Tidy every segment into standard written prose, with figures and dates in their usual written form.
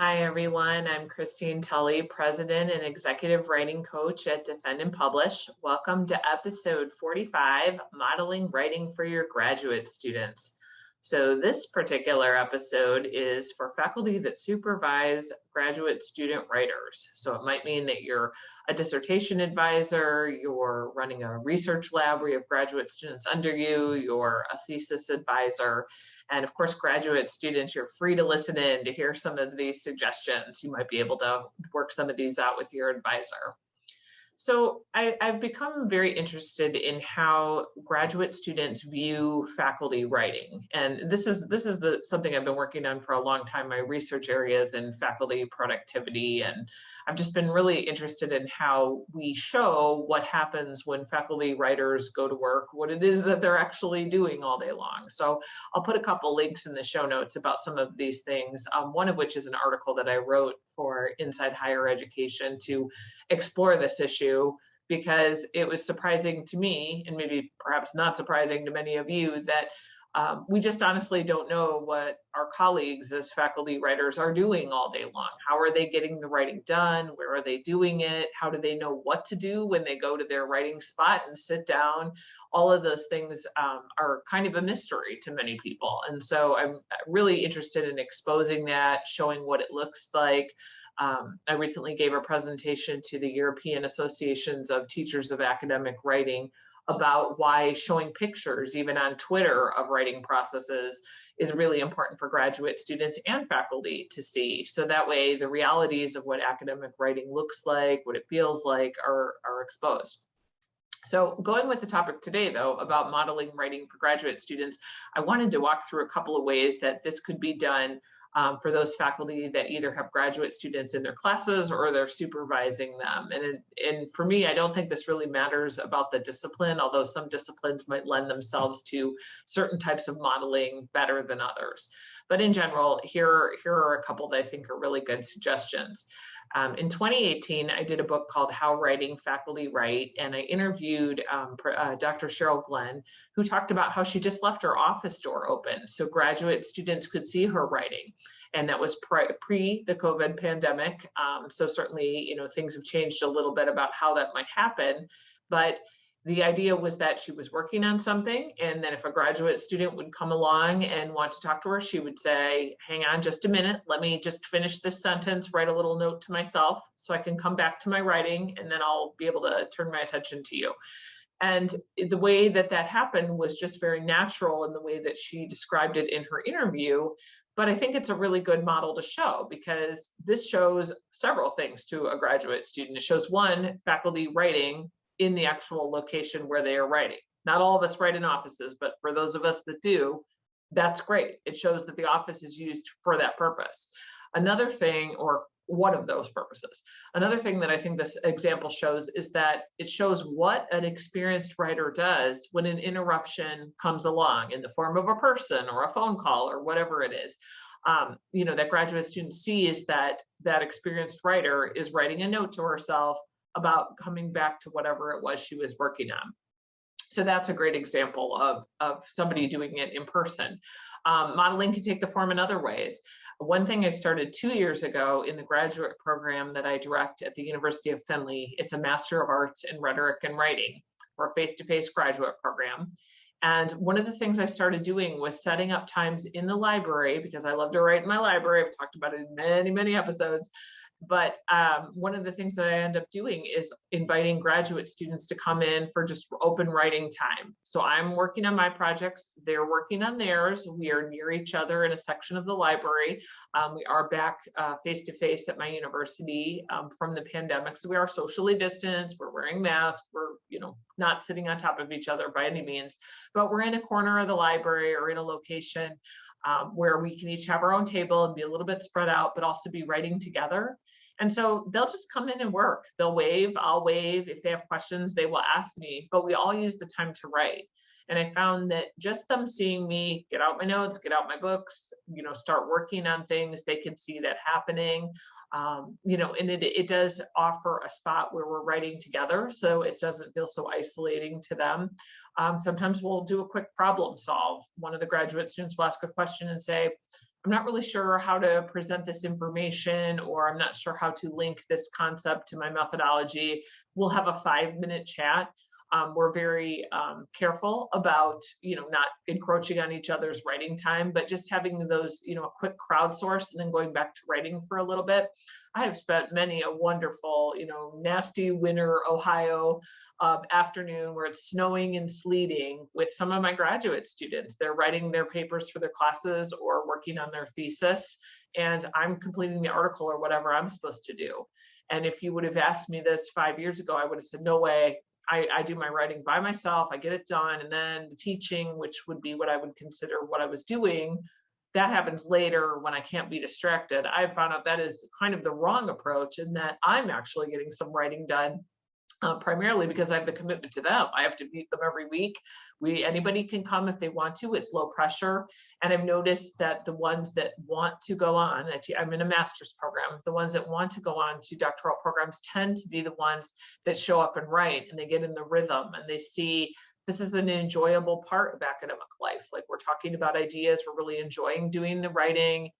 Hi, everyone. I'm Christine Tulley, President and Executive Writing Coach at Defend and Publish. Welcome to episode 45, Modeling Writing for Your Graduate Students. So this particular episode is for faculty that supervise graduate student writers. So it might mean that you're a dissertation advisor, you're running a research lab where you have graduate students under you, you're a thesis advisor. And of course, graduate students, you're free to listen in to hear some of these suggestions. You might be able to work some of these out with your advisor. So I've become very interested in how graduate students view faculty writing. And this is something I've been working on for a long time. My research areas in faculty productivity, and I've just been really interested in how we show what happens when faculty writers go to work, what it is that they're actually doing all day long. So I'll put a couple links in the show notes about some of these things, one of which is an article that I wrote for Inside Higher Education to explore this issue, because it was surprising to me, and maybe perhaps not surprising to many of you, that we just honestly don't know what our colleagues as faculty writers are doing all day long. How are they getting the writing done? Where are they doing it? How do they know what to do when they go to their writing spot and sit down? All of those things are kind of a mystery to many people. And so I'm really interested in exposing that, showing what it looks like. I recently gave a presentation to the European Associations of Teachers of Academic Writing about why showing pictures, even on Twitter, of writing processes is really important for graduate students and faculty to see. So that way the realities of what academic writing looks like, what it feels like, are exposed. So going with the topic today, though, about modeling writing for graduate students, I wanted to walk through a couple of ways that this could be done for those faculty that either have graduate students in their classes or they're supervising them. And for me, I don't think this really matters about the discipline, although some disciplines might lend themselves to certain types of modeling better than others. But in general, here are a couple that I think are really good suggestions. In 2018, I did a book called How Writing Faculty Write, and I interviewed Dr. Cheryl Glenn, who talked about how she just left her office door open so graduate students could see her writing. And that was pre the COVID pandemic. So certainly, things have changed a little bit about how that might happen. But the idea was that she was working on something, and then if a graduate student would come along and want to talk to her, she would say, hang on just a minute, let me just finish this sentence, write a little note to myself so I can come back to my writing, and then I'll be able to turn my attention to you. And the way that happened was just very natural in the way that she described it in her interview. But I think it's a really good model to show, because this shows several things to a graduate student. It shows, one, faculty writing in the actual location where they are writing. Not all of us write in offices, but for those of us that do, that's great. It shows that the office is used for that purpose. Another thing, or one of those purposes, another thing that I think this example shows is that it shows what an experienced writer does when an interruption comes along in the form of a person or a phone call or whatever it is. That graduate student sees that experienced writer is writing a note to herself about coming back to whatever it was she was working on. So that's a great example of somebody doing it in person. Modeling can take the form in other ways. One thing I started 2 years ago in the graduate program that I direct at the University of Findlay, it's a Master of Arts in Rhetoric and Writing, or a face-to-face graduate program. And one of the things I started doing was setting up times in the library, because I love to write in my library. I've talked about it in many, many episodes. But one of the things that I end up doing is inviting graduate students to come in for just open writing time. So I'm working on my projects, they're working on theirs. We are near each other in a section of the library. We are back face-to-face at my university from the pandemic. So we are socially distanced, we're wearing masks, we're not sitting on top of each other by any means, but we're in a corner of the library or in a location where we can each have our own table and be a little bit spread out, but also be writing together. And so they'll just come in and work. They'll wave, I'll wave. If they have questions, they will ask me, but we all use the time to write. And I found that just them seeing me get out my notes, get out my books, start working on things, they can see that happening. And it does offer a spot where we're writing together, so it doesn't feel so isolating to them. Sometimes we'll do a quick problem solve. One of the graduate students will ask a question and say, I'm not really sure how to present this information, or I'm not sure how to link this concept to my methodology. We'll have a 5-minute chat. We're very careful about, not encroaching on each other's writing time, but just having those, a quick crowdsource and then going back to writing for a little bit. I have spent many a wonderful, nasty winter Ohio afternoon where it's snowing and sleeting with some of my graduate students. They're writing their papers for their classes or working on their thesis, and I'm completing the article or whatever I'm supposed to do. And if you would have asked me this 5 years ago, I would have said, no way. I do my writing by myself, I get it done, and then the teaching, which would be what I would consider what I was doing, that happens later when I can't be distracted. I found out that is kind of the wrong approach, and that I'm actually getting some writing done primarily because I have the commitment to them. I have to meet them every week. Anybody can come if they want to. It's low pressure. And I've noticed that the ones that want to go on, I'm in a master's program, the ones that want to go on to doctoral programs tend to be the ones that show up and write, and they get in the rhythm and they see this is an enjoyable part of academic life. Like, we're talking about ideas, we're really enjoying doing the writing.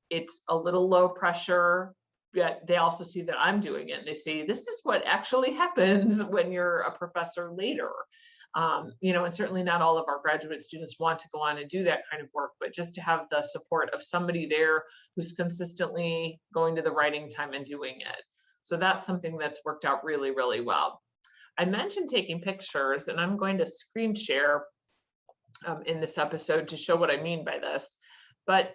It's a little low pressure. But they also see that I'm doing it, and they say, this is what actually happens when you're a professor later. And certainly not all of our graduate students want to go on and do that kind of work, but just to have the support of somebody there who's consistently going to the writing time and doing it. So that's something that's worked out really, really well. I mentioned taking pictures, and I'm going to screen share in this episode to show what I mean by this. But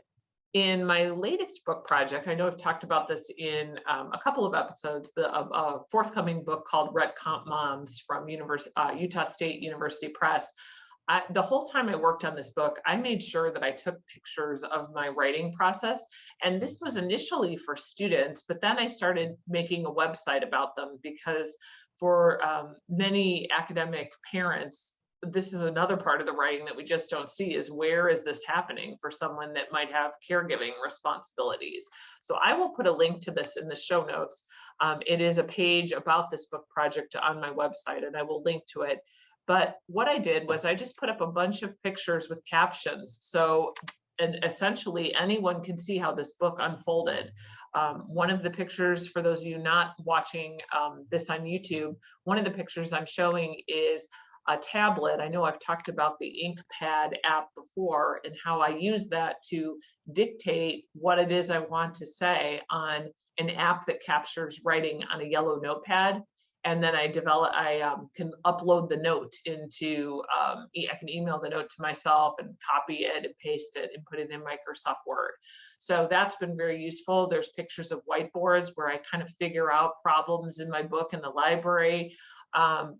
in my latest book project, I know I've talked about this in a couple of episodes, the forthcoming book called Rec Comp Moms from Utah State University Press. The whole time I worked on this book, I made sure that I took pictures of my writing process. And this was initially for students, but then I started making a website about them because for many academic parents, this is another part of the writing that we just don't see, is where is this happening for someone that might have caregiving responsibilities. So I will put a link to this in the show notes. It is a page about this book project on my website, and I will link to it. But what I did was I just put up a bunch of pictures with captions. And essentially anyone can see how this book unfolded. One of the pictures, for those of you not watching this on YouTube, one of the pictures I'm showing is a tablet. I know I've talked about the InkPad app before and how I use that to dictate what it is I want to say on an app that captures writing on a yellow notepad. And then I can upload the note into, I can email the note to myself and copy it and paste it and put it in Microsoft Word. So that's been very useful. There's pictures of whiteboards where I kind of figure out problems in my book in the library.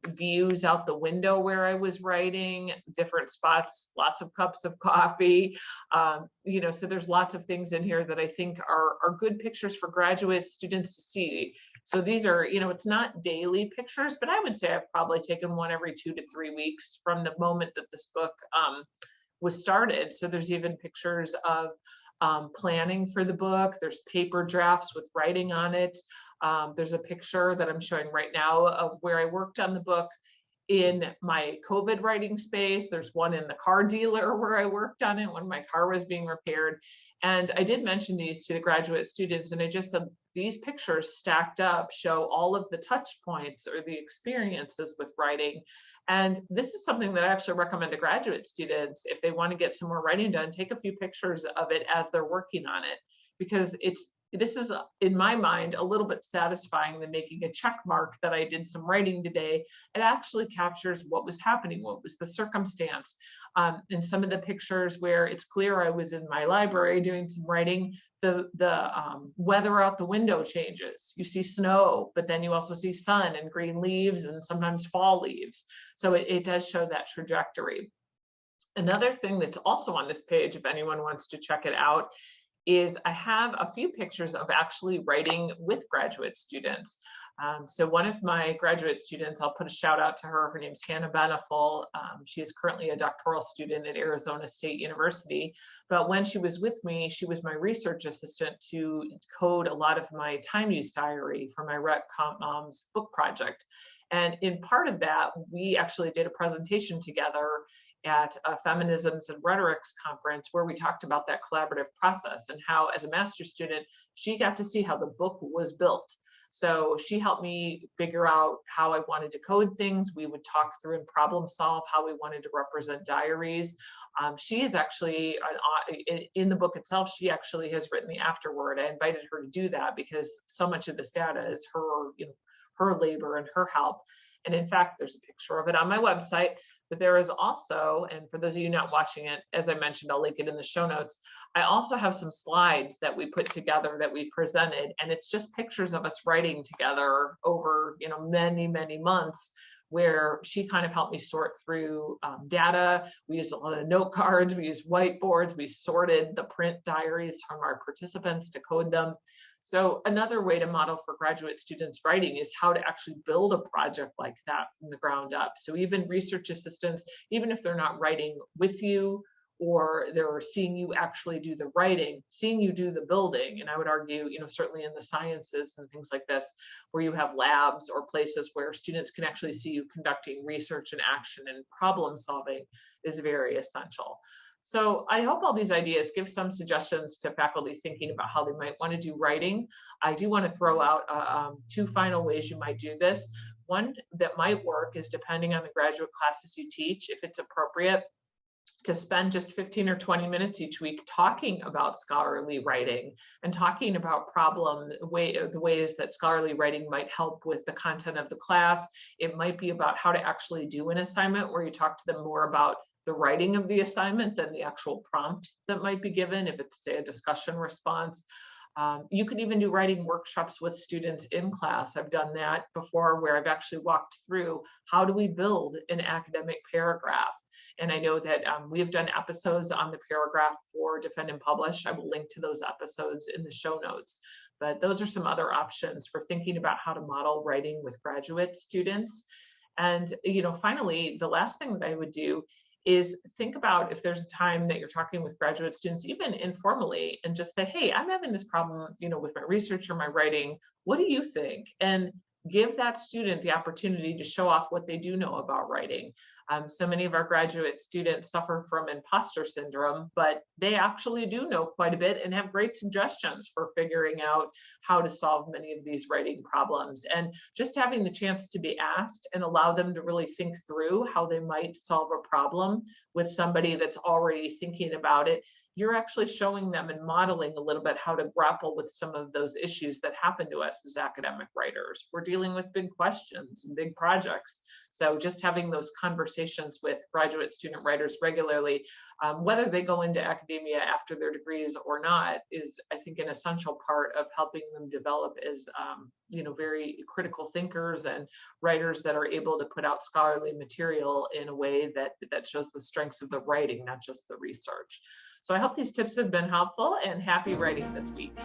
Views out the window where I was writing, different spots, lots of cups of coffee. So there's lots of things in here that I think are good pictures for graduate students to see. So these are, it's not daily pictures, but I would say I've probably taken one every 2 to 3 weeks from the moment that this book was started. So there's even pictures of planning for the book. There's paper drafts with writing on it. There's a picture that I'm showing right now of where I worked on the book in my COVID writing space. There's one in the car dealer where I worked on it when my car was being repaired. And I did mention these to the graduate students, and I just said these pictures stacked up show all of the touch points or the experiences with writing. And this is something that I actually recommend to graduate students if they want to get some more writing done. Take a few pictures of it as they're working on it, because this is, in my mind, a little bit satisfying than making a check mark that I did some writing today. It actually captures what was happening, what was the circumstance. In some of the pictures where it's clear I was in my library doing some writing, the weather out the window changes. You see snow, but then you also see sun and green leaves and sometimes fall leaves. So it does show that trajectory. Another thing that's also on this page, if anyone wants to check it out, is I have a few pictures of actually writing with graduate students. So one of my graduate students, I'll put a shout out to her. Her name's Hannah Beneful. She is currently a doctoral student at Arizona State University. But when she was with me, she was my research assistant to code a lot of my time use diary for my Rec Comp Moms book project. And in part of that, we actually did a presentation together at a Feminisms and Rhetorics conference where we talked about that collaborative process and how, as a master's student, she got to see how the book was built. So she helped me figure out how I wanted to code things. We would talk through and problem solve how we wanted to represent diaries. She is actually, in the book itself, she actually has written the afterword. I invited her to do that because so much of this data is her, her labor and her help. And in fact, there's a picture of it on my website, but there is also, and for those of you not watching it, as I mentioned, I'll link it in the show notes. I also have some slides that we put together that we presented, and it's just pictures of us writing together over, many, many months, where she kind of helped me sort through data. We used a lot of note cards, we used whiteboards, we sorted the print diaries from our participants to code them. So another way to model for graduate students writing is how to actually build a project like that from the ground up. So even research assistants, even if they're not writing with you or they're seeing you actually do the writing, seeing you do the building, and I would argue, certainly in the sciences and things like this, where you have labs or places where students can actually see you conducting research and action and problem solving is very essential. So I hope all these ideas give some suggestions to faculty thinking about how they might want to do writing. I do want to throw out two final ways you might do this. One that might work is, depending on the graduate classes you teach, if it's appropriate, to spend just 15 or 20 minutes each week talking about scholarly writing and talking about the ways that scholarly writing might help with the content of the class. It might be about how to actually do an assignment, where you talk to them more about the writing of the assignment than the actual prompt that might be given, if it's, say, a discussion response. You could even do writing workshops with students in class. I've done that before, where I've actually walked through how do we build an academic paragraph. And I know that we have done episodes on the paragraph for Defend and Publish. I will link to those episodes in the show notes. But those are some other options for thinking about how to model writing with graduate students. And finally, the last thing that I would do is think about if there's a time that you're talking with graduate students, even informally, and just say, hey, I'm having this problem, with my research or my writing. What do you think? And give that student the opportunity to show off what they do know about writing. So many of our graduate students suffer from imposter syndrome, but they actually do know quite a bit and have great suggestions for figuring out how to solve many of these writing problems. And just having the chance to be asked and allow them to really think through how they might solve a problem with somebody that's already thinking about it, you're actually showing them and modeling a little bit how to grapple with some of those issues that happen to us as academic writers. We're dealing with big questions and big projects. So just having those conversations with graduate student writers regularly, whether they go into academia after their degrees or not, is, I think, an essential part of helping them develop as very critical thinkers and writers that are able to put out scholarly material in a way that shows the strengths of the writing, not just the research. So I hope these tips have been helpful, and happy writing this week.